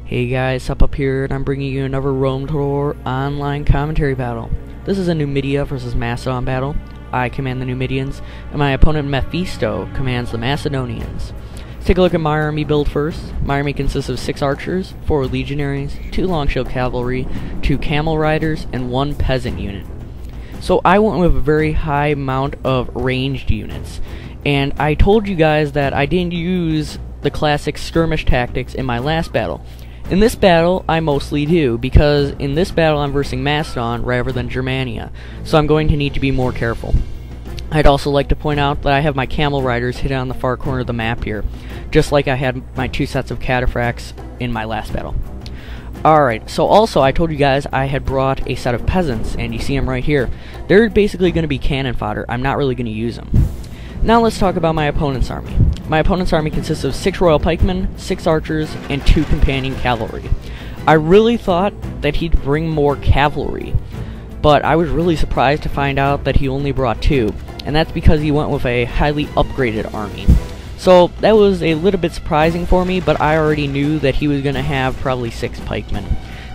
Hey guys, up here, and I'm bringing you another Rome Tour online commentary battle. This is a Numidia versus Macedon battle. I command the Numidians, and my opponent Methisto commands the Macedonians. Let's take a look at my army build first. My army consists of 6 archers, 4 legionaries, 2 long-shield cavalry, 2 camel riders, and 1 peasant unit. So I went with a very high amount of ranged units, and I told you guys that I didn't use the classic skirmish tactics in my last battle. In this battle, I mostly do, because in this battle I'm versing Macedon rather than Germania, so I'm going to need to be more careful. I'd also like to point out that I have my camel riders hidden on the far corner of the map here, just like I had my 2 sets of cataphracts in my last battle. Alright, so also I told you guys I had brought a set of peasants, and you see them right here. They're basically going to be cannon fodder. I'm not really going to use them. Now let's talk about my opponent's army. My opponent's army consists of 6 royal pikemen, 6 archers, and 2 companion cavalry. I really thought that he'd bring more cavalry, but I was really surprised to find out that he only brought 2, and that's because he went with a highly upgraded army. So that was a little bit surprising for me, but I already knew that he was going to have probably 6 pikemen.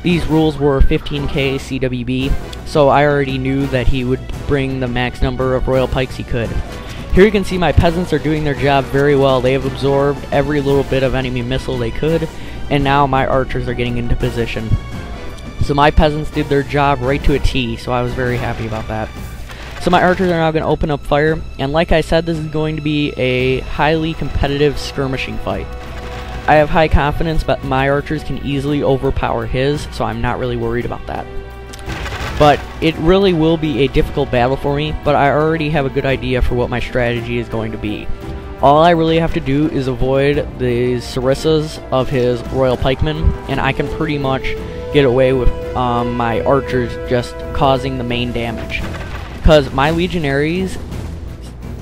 These rules were 15k CWB, so I already knew that he would bring the max number of royal pikes he could. Here you can see my peasants are doing their job very well. They have absorbed every little bit of enemy missile they could, and now my archers are getting into position. So my peasants did their job right to a T, so I was very happy about that. So my archers are now going to open up fire, and like I said, this is going to be a highly competitive skirmishing fight. I have high confidence that my archers can easily overpower his, so I'm not really worried about that. But it really will be a difficult battle for me, but I already have a good idea for what my strategy is going to be. All I really have to do is avoid the sarissas of his royal pikemen, and I can pretty much get away with my archers just causing the main damage. Because my legionaries,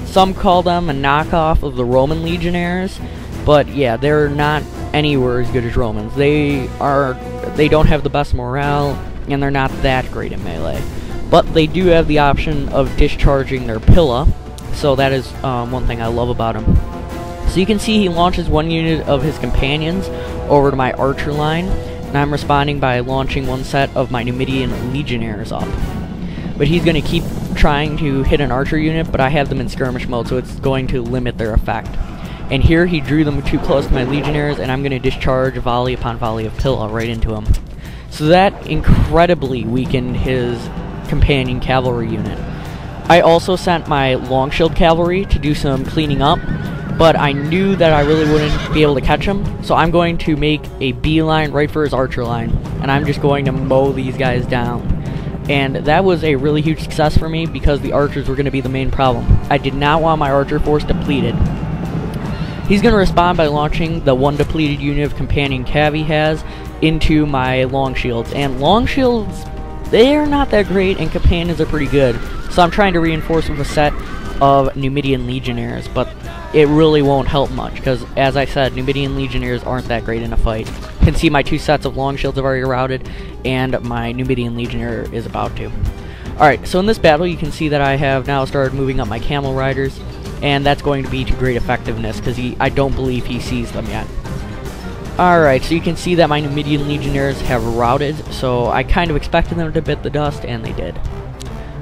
some call them a knockoff of the Roman legionnaires, but yeah, they're not anywhere as good as Romans. They don't have the best morale, and they're not that great in melee. But they do have the option of discharging their pilla, so that is one thing I love about him. So you can see he launches 1 unit of his companions over to my archer line, and I'm responding by launching 1 set of my Numidian legionnaires up. But he's going to keep trying to hit an archer unit, but I have them in skirmish mode, so it's going to limit their effect. And here he drew them too close to my legionnaires, and I'm going to discharge volley upon volley of pilla right into him. So that incredibly weakened his companion cavalry unit. I also sent my long shield cavalry to do some cleaning up, but I knew that I really wouldn't be able to catch him, so I'm going to make a beeline right for his archer line, and I'm just going to mow these guys down. And that was a really huge success for me because the archers were going to be the main problem. I did not want my archer force depleted. He's going to respond by launching the 1 depleted unit of companion cav he has into my long shields. And long shields, they're not that great, and companions are pretty good. So I'm trying to reinforce with a set of Numidian legionnaires, but it really won't help much because, as I said, Numidian legionnaires aren't that great in a fight. You can see my 2 sets of long shields have already routed, and my Numidian legionnaire is about to. Alright, so in this battle you can see that I have now started moving up my camel riders, and that's going to be to great effectiveness because I don't believe he sees them yet. Alright, so you can see that my Numidian legionnaires have routed, so I kind of expected them to bit the dust, and they did.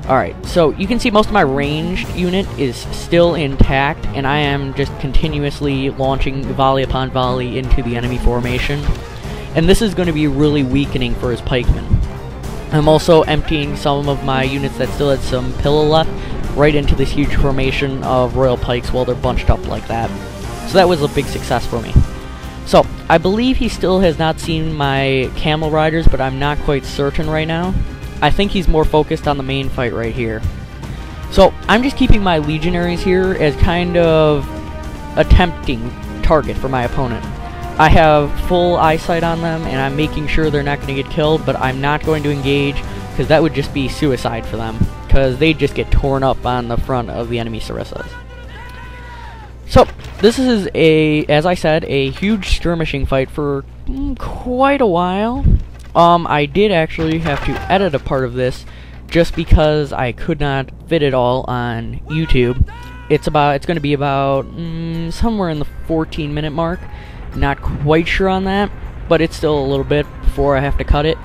Alright, so you can see most of my ranged unit is still intact, and I am just continuously launching volley upon volley into the enemy formation. And this is going to be really weakening for his pikemen. I'm also emptying some of my units that still had some pilla left right into this huge formation of royal pikes while they're bunched up like that. So that was a big success for me. So, I believe he still has not seen my camel riders, but I'm not quite certain right now. I think he's more focused on the main fight right here. So, I'm just keeping my legionaries here as kind of a tempting target for my opponent. I have full eyesight on them, and I'm making sure they're not going to get killed, but I'm not going to engage, because that would just be suicide for them, because they just get torn up on the front of the enemy sarissas. So, this is as I said, a huge skirmishing fight for quite a while. I did actually have to edit a part of this just because I could not fit it all on YouTube. It's going to be about somewhere in the 14-minute mark. Not quite sure on that, but it's still a little bit before I have to cut it.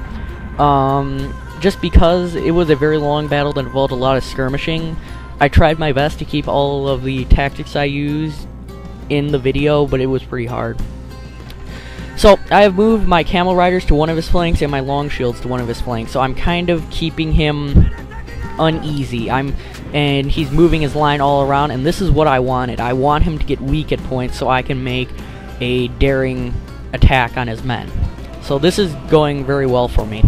Just because it was a very long battle that involved a lot of skirmishing, I tried my best to keep all of the tactics I used in the video, but it was pretty hard. So, I have moved my camel riders to one of his flanks and my long shields to one of his flanks, so I'm kind of keeping him uneasy. And he's moving his line all around, and this is what I wanted. I want him to get weak at points so I can make a daring attack on his men. So this is going very well for me.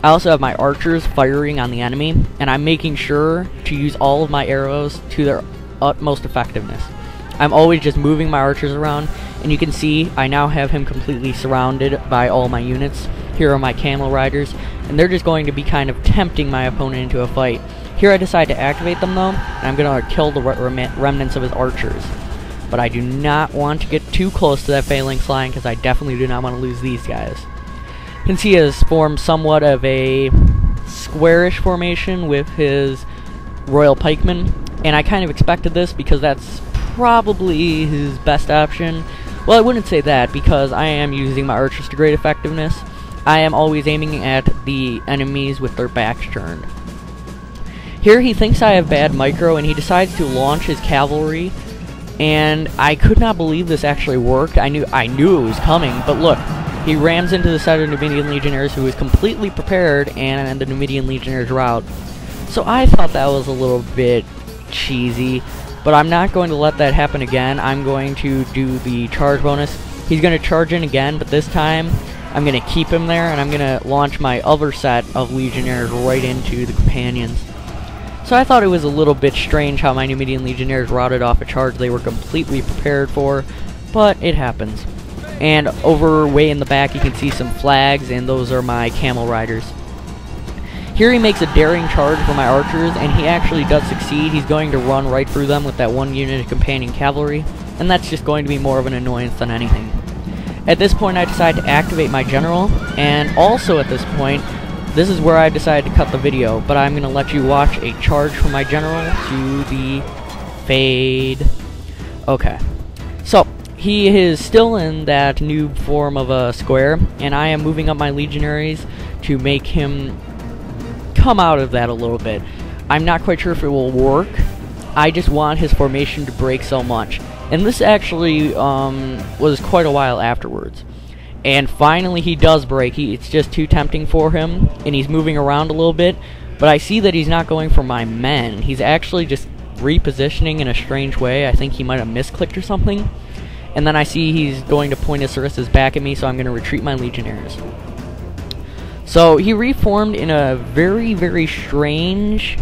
I also have my archers firing on the enemy, and I'm making sure to use all of my arrows to their utmost effectiveness. I'm always just moving my archers around, and you can see I now have him completely surrounded by all my units. Here are my camel riders, and they're just going to be kind of tempting my opponent into a fight. Here I decide to activate them though, and I'm going to kill the remnants of his archers. But I do not want to get too close to that phalanx line because I definitely do not want to lose these guys. You can see he has formed somewhat of a squarish formation with his royal pikemen, and I kind of expected this because that's probably his best option. Well, I wouldn't say that because I am using my archers to great effectiveness. I am always aiming at the enemies with their backs turned. Here he thinks I have bad micro and he decides to launch his cavalry, and I could not believe this actually worked. I knew it was coming, but look, he rams into the side of the Numidian legionnaires who is completely prepared and the Numidian legionnaires rout. So I thought that was a little bit cheesy, but I'm not going to let that happen again. I'm going to do the charge bonus. He's going to charge in again, but this time I'm going to keep him there, and I'm going to launch my other set of legionnaires right into the companions. So I thought it was a little bit strange how my Numidian legionnaires routed off a charge they were completely prepared for, but it happens. And over way in the back you can see some flags, and those are my camel riders. Here he makes a daring charge for my archers, and he actually does succeed. He's going to run right through them with that one unit of companion cavalry, and that's just going to be more of an annoyance than anything. At this point I decide to activate my general, and also at this point, this is where I decided to cut the video, but I'm going to let you watch a charge from my general to the fade. Okay. So, he is still in that new form of a square, and I am moving up my legionaries to make him come out of that a little bit. I'm not quite sure if it will work. I just want his formation to break so much. And this actually was quite a while afterwards. And finally he does break. It's just too tempting for him, and he's moving around a little bit, but I see that he's not going for my men. He's actually just repositioning in a strange way. I think he might have misclicked or something. And then I see he's going to point his sources back at me, so I'm going to retreat my legionnaires. So he reformed in a very, very strange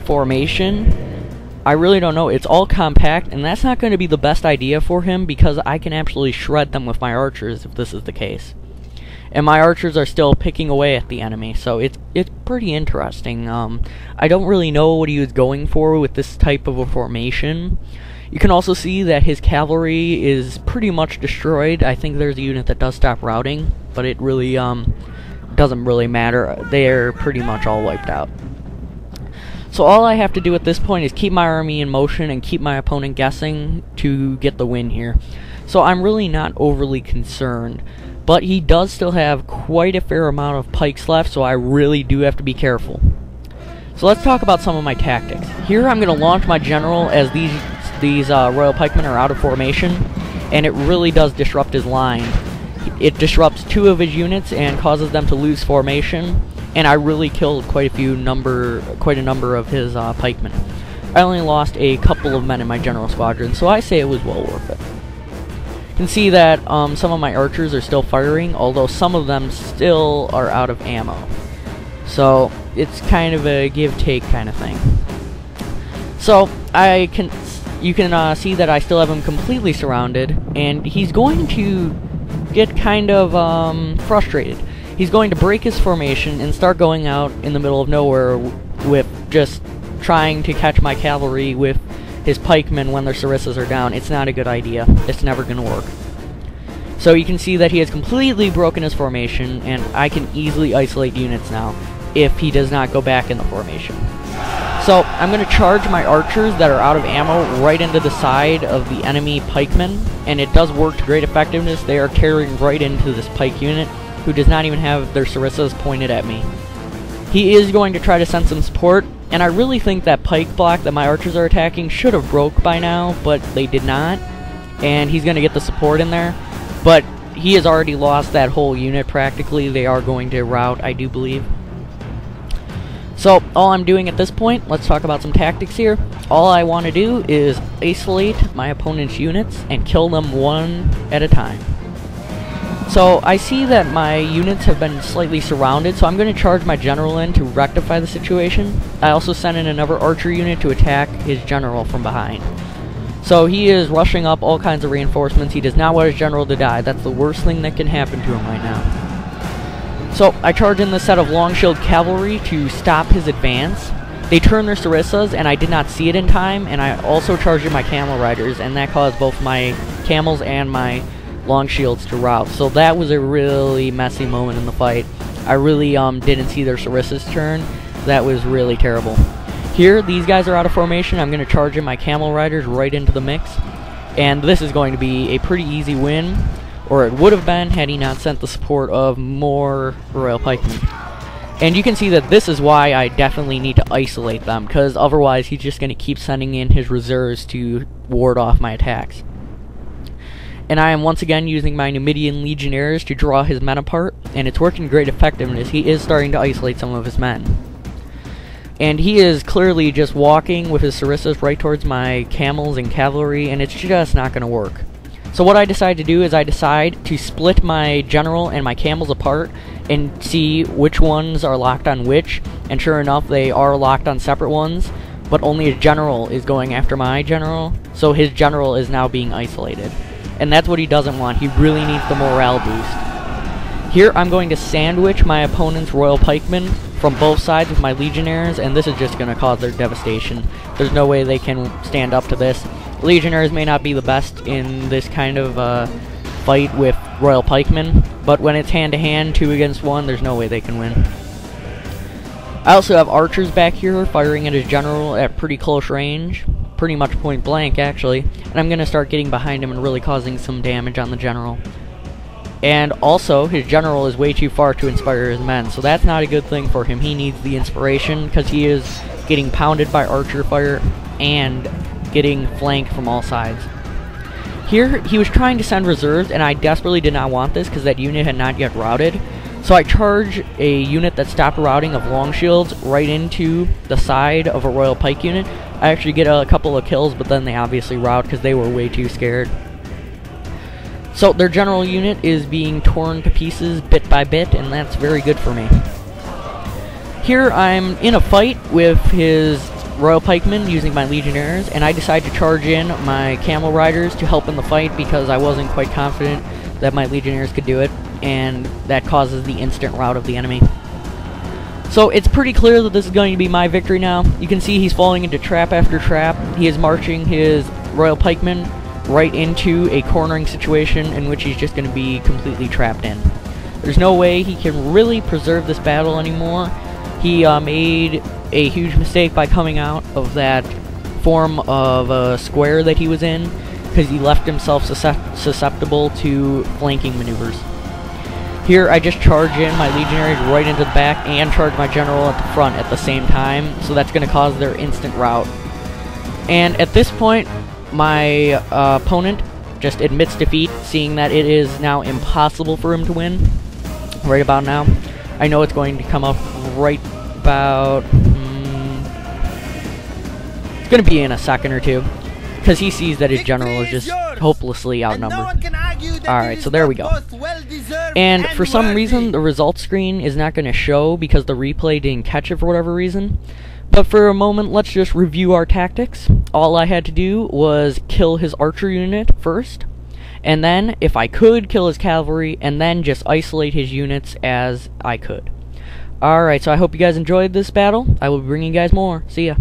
formation. I really don't know. It's all compact, and that's not going to be the best idea for him because I can actually shred them with my archers if this is the case. And my archers are still picking away at the enemy, so it's pretty interesting. I don't really know what he was going for with this type of a formation. You can also see that his cavalry is pretty much destroyed. I think there's a unit that does stop routing, but it really doesn't really matter. They're pretty much all wiped out. So all I have to do at this point is keep my army in motion and keep my opponent guessing to get the win here. So I'm really not overly concerned, but he does still have quite a fair amount of pikes left, so I really do have to be careful. So let's talk about some of my tactics. Here I'm going to launch my general as these royal pikemen are out of formation, and it really does disrupt his line. It disrupts 2 of his units and causes them to lose formation, and I really killed quite a number of his pikemen. I only lost a couple of men in my general squadron, so I say it was well worth it. You can see that some of my archers are still firing, although some of them still are out of ammo. So it's kind of a give-take kind of thing. So you can see that I still have him completely surrounded, and he's going to get kind of frustrated. He's going to break his formation and start going out in the middle of nowhere with just trying to catch my cavalry with his pikemen when their sarissas are down. It's not a good idea. It's never going to work. So you can see that he has completely broken his formation, and I can easily isolate units now if he does not go back in the formation. So I'm going to charge my archers that are out of ammo right into the side of the enemy pikemen, and it does work to great effectiveness. They are carrying right into this pike unit, who does not even have their sarissas pointed at me. He is going to try to send some support, and I really think that pike block that my archers are attacking should have broke by now, but they did not, and he's going to get the support in there. But he has already lost that whole unit practically. They are going to rout, I do believe. So all I'm doing at this point, let's talk about some tactics here. All I want to do is isolate my opponent's units and kill them one at a time. So I see that my units have been slightly surrounded, so I'm going to charge my general in to rectify the situation. I also sent in another archer unit to attack his general from behind. So he is rushing up all kinds of reinforcements. He does not want his general to die. That's the worst thing that can happen to him right now. So I charge in the set of long shield cavalry to stop his advance. They turn their sarissas, and I did not see it in time, and I also charged in my camel riders, and that caused both my camels and my long shields to rout. So that was a really messy moment in the fight. I really didn't see their sarissas turn. That was really terrible. Here, these guys are out of formation. I'm going to charge in my camel riders right into the mix, and this is going to be a pretty easy win, or it would have been had he not sent the support of more royal pikemen. And you can see that this is why I definitely need to isolate them, because otherwise he's just going to keep sending in his reserves to ward off my attacks. And I am once again using my Numidian legionnaires to draw his men apart, and it's working great effectiveness. He is starting to isolate some of his men. And he is clearly just walking with his sarissas right towards my camels and cavalry, and it's just not going to work. So what I decide to do is I decide to split my general and my camels apart and see which ones are locked on which, and sure enough they are locked on separate ones, but only his general is going after my general, so his general is now being isolated. And that's what he doesn't want. He really needs the morale boost. Here I'm going to sandwich my opponent's royal pikemen from both sides with my legionnaires, and this is just going to cause their devastation. There's no way they can stand up to this. Legionnaires may not be the best in this kind of fight with royal pikemen, but when it's hand-to-hand, 2 against 1, there's no way they can win. I also have archers back here firing at his general at pretty close range, pretty much point blank actually, and I'm going to start getting behind him and really causing some damage on the general. And also, his general is way too far to inspire his men, so that's not a good thing for him. He needs the inspiration because he is getting pounded by archer fire and getting flanked from all sides. Here, he was trying to send reserves, and I desperately did not want this because that unit had not yet routed. So I charge a unit that stopped routing of long shields right into the side of a royal pike unit. I actually get a couple of kills, but then they obviously rout because they were way too scared. So their general unit is being torn to pieces bit by bit, and that's very good for me. Here I'm in a fight with his royal pikemen using my legionnaires, and I decide to charge in my camel riders to help in the fight because I wasn't quite confident that my legionnaires could do it, and that causes the instant rout of the enemy. So it's pretty clear that this is going to be my victory now. You can see he's falling into trap after trap. He is marching his royal pikemen right into a cornering situation in which he's just going to be completely trapped in. There's no way he can really preserve this battle anymore. He made a huge mistake by coming out of that form of a square that he was in because he left himself susceptible to flanking maneuvers. Here I just charge in my legionaries right into the back and charge my general at the front at the same time, so that's going to cause their instant rout. And at this point, my opponent just admits defeat, seeing that it is now impossible for him to win right about now. I know it's going to come up right about... it's going to be in a second or two, because he sees that his general is just hopelessly outnumbered. Alright, so there we go. And for some reason, the results screen is not going to show because the replay didn't catch it for whatever reason. But for a moment, let's just review our tactics. All I had to do was kill his archer unit first, and then, if I could, kill his cavalry, and then just isolate his units as I could. Alright, so I hope you guys enjoyed this battle. I will be bringing you guys more. See ya.